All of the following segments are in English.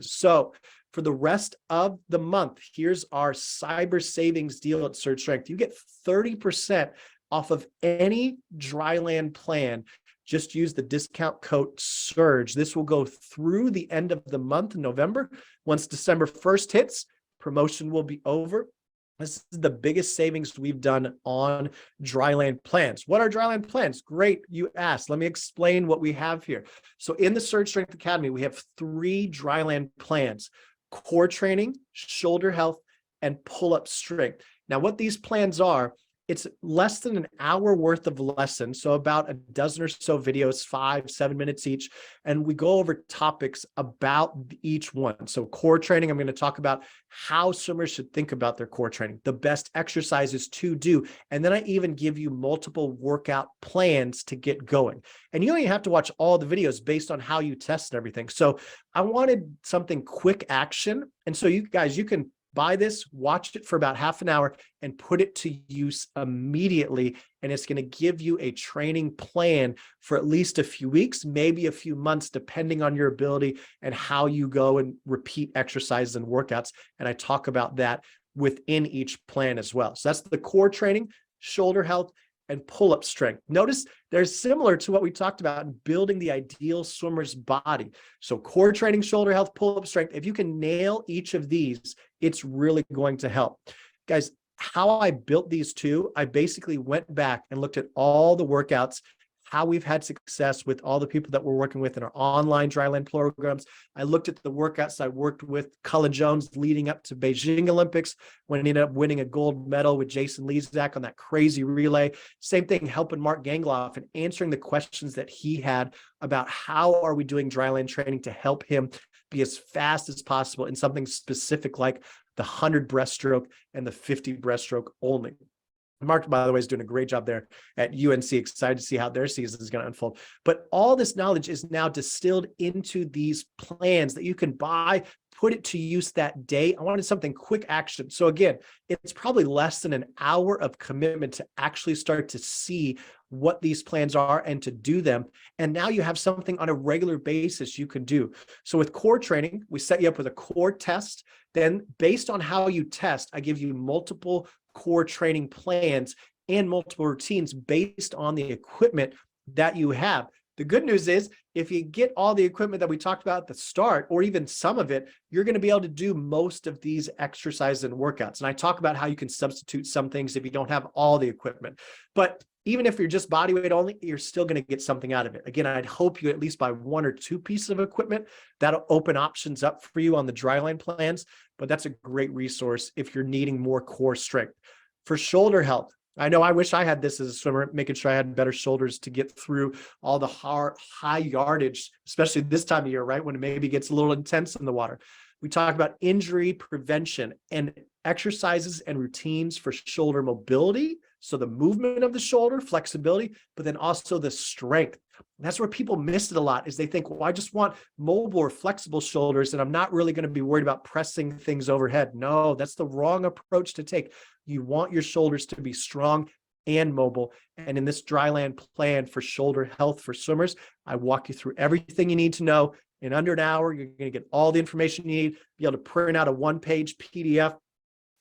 So for the rest of the month, here's our cyber savings deal at Surge Strength. You get 30% off of any dryland plan. Just use the discount code SURGE. This will go through the end of the month in November. Once December 1st hits, promotion will be over. This is the biggest savings we've done on dryland plans. What are dryland plans? Great, you asked. Let me explain what we have here. So in the Surge Strength Academy, we have 3 dryland plans: core training, shoulder health, and pull-up strength. Now, what these plans are, it's less than an hour worth of lessons, so about a dozen or so videos, 5-7 minutes each, and we go over topics about each one. So core training, I'm going to talk about how swimmers should think about their core training, the best exercises to do, and then I even give you multiple workout plans to get going. And you don't even have to watch all the videos based on how you test and everything. So I wanted something quick action, and so you guys, you can buy this, watch it for about half an hour, and put it to use immediately. And it's going to give you a training plan for at least a few weeks, maybe a few months, depending on your ability and how you go and repeat exercises and workouts. And I talk about that within each plan as well. So that's the core training, shoulder health, and pull-up strength. Notice they're similar to what we talked about in building the ideal swimmer's body. So core training, shoulder health, pull-up strength. If you can nail each of these, it's really going to help. Guys, how I built these two, I basically went back and looked at all the workouts, how we've had success with all the people that we're working with in our online dryland programs. I looked at the workouts I worked with Cullen Jones leading up to Beijing Olympics, when he ended up winning a gold medal with Jason Lezak on that crazy relay. Same thing, helping Mark Gangloff and answering the questions that he had about how are we doing dryland training to help him be as fast as possible in something specific like the 100 breaststroke and the 50 breaststroke only. Mark, by the way, is doing a great job there at UNC. Excited to see how their season is going to unfold. But all this knowledge is now distilled into these plans that you can buy, put it to use that day. I wanted something quick action. So again, it's probably less than an hour of commitment to actually start to see what these plans are and to do them. And now you have something on a regular basis you can do. So with core training, we set you up with a core test. Then based on how you test, I give you multiple core training plans and multiple routines based on the equipment that you have. The good news is if you get all the equipment that we talked about at the start, or even some of it, you're going to be able to do most of these exercises and workouts. And I talk about how you can substitute some things if you don't have all the equipment. But even if you're just body weight only, you're still going to get something out of it. Again, I'd hope you at least buy 1 or 2 pieces of equipment. That'll open options up for you on the dryland plans, but that's a great resource if you're needing more core strength. For shoulder health, I know I wish I had this as a swimmer, making sure I had better shoulders to get through all the high yardage, especially this time of year, right? When it maybe gets a little intense in the water. We talk about injury prevention and exercises and routines for shoulder mobility. So the movement of the shoulder, flexibility, but then also the strength. That's where people miss it a lot, is they think, well, I just want mobile or flexible shoulders and I'm not really going to be worried about pressing things overhead. No, that's the wrong approach to take. You want your shoulders to be strong and mobile. And in this dryland plan for shoulder health for swimmers, I walk you through everything you need to know. In under an hour, you're going to get all the information you need, be able to print out a 1-page PDF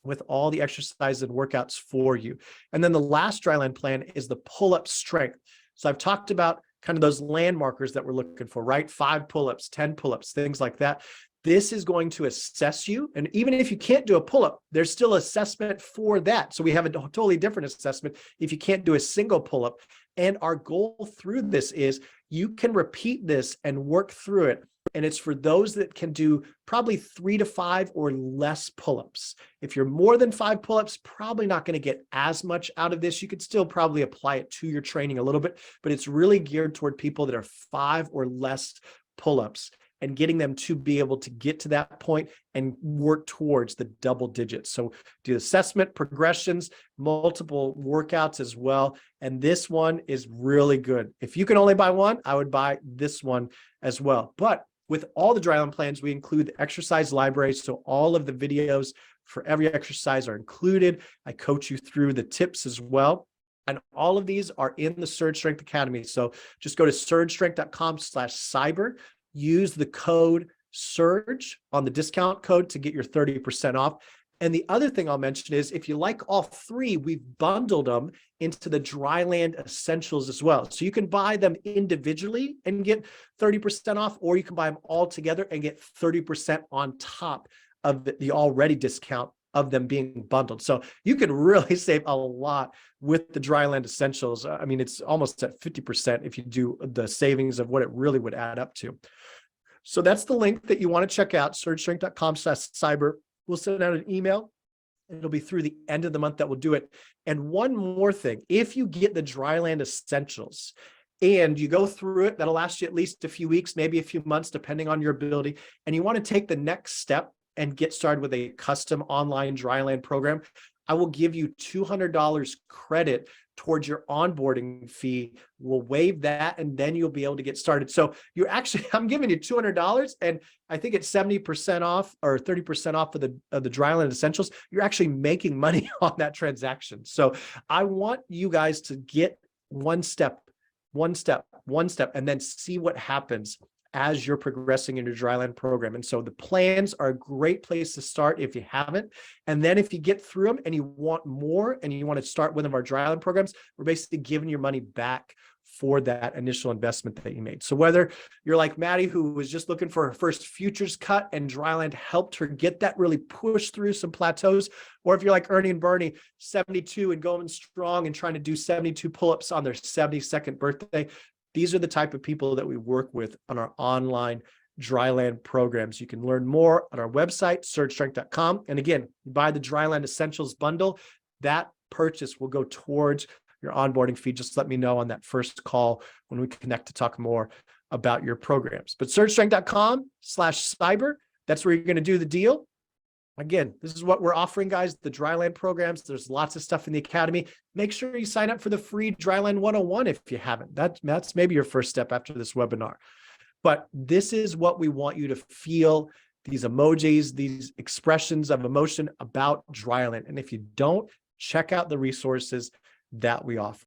with all the exercises and workouts for you. And then the last dryland plan is the pull-up strength. So I've talked about kind of those landmarkers that we're looking for, right? 5 pull-ups, 10 pull-ups, things like that. This is going to assess you. And even if you can't do a pull-up, there's still assessment for that. So we have a totally different assessment if you can't do a single pull-up. And our goal through this is you can repeat this and work through it. And it's for those that can do probably 3 to 5 or less pull-ups. If you're more than 5 pull-ups, probably not going to get as much out of this. You could still probably apply it to your training a little bit, but it's really geared toward people that are 5 or less pull-ups and getting them to be able to get to that point and work towards the double digits. So do assessment, progressions, multiple workouts as well. And this one is really good. If you can only buy one, I would buy this one as well. But with all the dryland plans, we include the exercise library. So all of the videos for every exercise are included. I coach you through the tips as well. And all of these are in the Surge Strength Academy. So just go to surgestrength.com/cyber, use the code Surge on the discount code to get your 30% off. And the other thing I'll mention is if you like all three, we've bundled them into the Dryland Essentials as well. So you can buy them individually and get 30% off, or you can buy them all together and get 30% on top of the already discount of them being bundled. So you can really save a lot with the Dryland Essentials. I mean, it's almost at 50% if you do the savings of what it really would add up to. So that's the link that you want to check out, surgestrength.com/cyber. We'll send out an email. It'll be through the end of the month that we'll do it. And one more thing, if you get the Dryland Essentials and you go through it, that'll last you at least a few weeks, maybe a few months, depending on your ability, and you want to take the next step and get started with a custom online Dryland program, I will give you $200 credit towards your onboarding fee. We'll waive that, and then you'll be able to get started. So you're actually, I'm giving you $200, and I think it's 70% off or 30% off of the Dryland Essentials. You're actually making money on that transaction. So I want you guys to get one step, and then see what happens as you're progressing in your Dryland program. And so the plans are a great place to start if you haven't. And then if you get through them and you want more and you want to start one of our Dryland programs, we're basically giving your money back for that initial investment that you made. So whether you're like Maddie, who was just looking for her first futures cut and Dryland helped her get that, really push through some plateaus, or if you're like Ernie and Bernie, 72 and going strong and trying to do 72 pull-ups on their 72nd birthday, these are the type of people that we work with on our online Dryland programs. You can learn more on our website, surgestrength.com. And again, you buy the Dryland Essentials bundle, that purchase will go towards your onboarding fee. Just let me know on that first call when we connect to talk more about your programs. But surgestrength.com/cyber, that's where you're going to do the deal. Again, this is what we're offering, guys, the Dryland programs. There's lots of stuff in the academy. Make sure you sign up for the free Dryland 101 if you haven't. That's maybe your first step after this webinar. But this is what we want you to feel, these emojis, these expressions of emotion about Dryland. And if you don't, check out the resources that we offer.